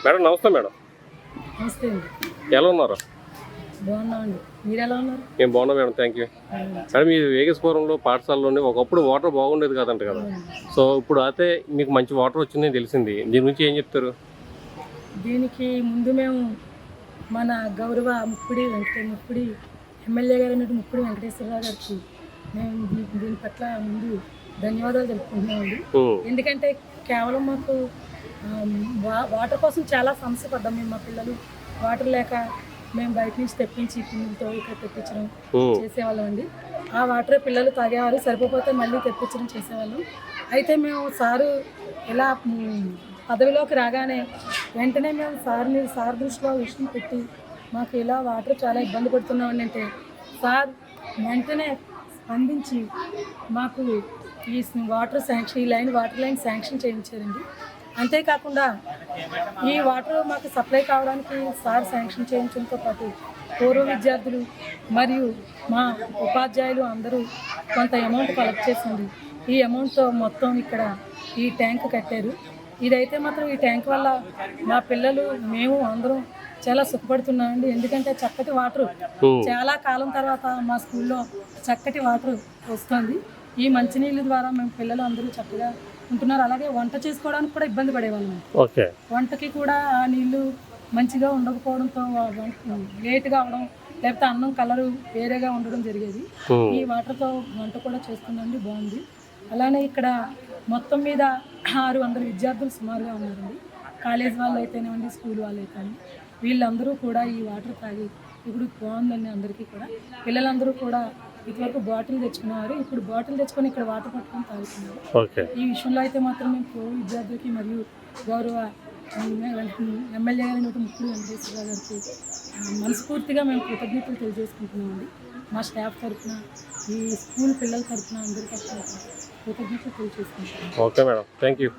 Madam నమస్తే madam. నమస్తే అండి. ఎలా ఉన్నారు? బాగున్నామండి. మీరు ఎలా ఉన్నారు? మేము బాగున్నాం మేడం, థ్యాంక్ యూ. మేడం ఈ వేగేశ్వరంలో పాఠశాలలోనే ఒకప్పుడు వాటర్ బాగుండేది కాదంట కదా, సో ఇప్పుడు అయితే మీకు మంచి వాటర్ వచ్చిందని తెలిసింది, దీని గురించి ఏం చెప్తారు? దీనికి ముందు మేము మన గౌరవ ముప్పిడి ఎమ్మెల్యే గారు అయినట్టు ముప్పిడి వెంకటేశ్వరరావు గారికి మేము దీని పట్ల ముందు ధన్యవాదాలు తెలుపుకుంటున్నామండి. ఎందుకంటే కేవలం మాకు వాటర్ కోసం చాలా సమస్య పడ్డాం. మేము మా పిల్లలు వాటర్ లేక మేము బయట నుంచి తెప్పించి పిల్లలతో ఇక్కడ తెప్పించడం చేసేవాళ్ళం అండి. ఆ వాటరే పిల్లలు తాగేవారు, సరిపోతే మళ్ళీ తెప్పించడం చేసేవాళ్ళం. అయితే మేము సారు ఇలా పదవిలోకి రాగానే వెంటనే మేము సార్ దృష్టిలో విషయం పెట్టి మాకు ఇలా వాటర్ చాలా ఇబ్బంది పడుతున్నామండి అంటే సార్ వెంటనే స్పందించి మాకు ఈ వాటర్ శాంక్షన్, ఈ వాటర్ లైన్ శాంక్షన్ చేయించారండి. అంతేకాకుండా ఈ వాటర్ మాకు సప్లై కావడానికి సార్ శాంక్షన్ చేయించడంతో పాటు పూర్వ విద్యార్థులు మరియు మా ఉపాధ్యాయులు అందరూ కొంత అమౌంట్ కలెక్ట్ చేసింది. ఈ అమౌంట్తో మొత్తం ఇక్కడ ఈ ట్యాంక్ కట్టారు. ఇదైతే మాత్రం ఈ ట్యాంక్ వల్ల మా పిల్లలు మేము అందరం చాలా సుఖపడుతున్నామండి. ఎందుకంటే చక్కటి వాటర్ చాలా కాలం తర్వాత మా స్కూల్లో చక్కటి వాటర్ వస్తుంది. ఈ మంచినీళ్ళ ద్వారా మేము పిల్లలు అందరూ చక్కగా ఉంటున్నారు. అలాగే వంట చేసుకోవడానికి కూడా ఇబ్బంది పడేవాళ్ళం. వంటకి కూడా ఆ నీళ్లు మంచిగా ఉండకపోవడంతో లేట్గా అవడం, లేకపోతే అన్నం కలరు వేరేగా ఉండడం జరిగేది. ఈ వాటర్తో వంట కూడా చేస్తుందండి, బాగుంది. అలానే ఇక్కడ మొత్తం మీద 600 విద్యార్థులు సుమారుగా ఉన్నారండి. కాలేజ్ వాళ్ళు అయితేనేమండి, స్కూల్ వాళ్ళు అయితే వీళ్ళందరూ కూడా ఈ వాటర్ తాగి ఇప్పుడు బాగుందండి. అందరికీ కూడా పిల్లలందరూ కూడా ఇదివరకు బాటిల్ తెచ్చుకునేవారు, ఇప్పుడు బాటిల్ తెచ్చుకొని ఇక్కడ వాటర్ పట్టుకొని తాగుతున్నారు. ఈ విషయంలో అయితే మాత్రం మేము విద్యార్థులకి మరియు గౌరవ ఎమ్మెల్యే గారి ముఖ్యులు వెంకటేశ్వరరావు గారికి మనస్ఫూర్తిగా మేము కృతజ్ఞతలు తెలియజేసుకుంటున్నామండి. మా స్టాఫ్ తరఫున, ఈ స్కూల్ పిల్లల తరఫున అందరి తరఫున కృతజ్ఞతలు తెలియజేసుకుంటున్నాం. Okay madam, thank you.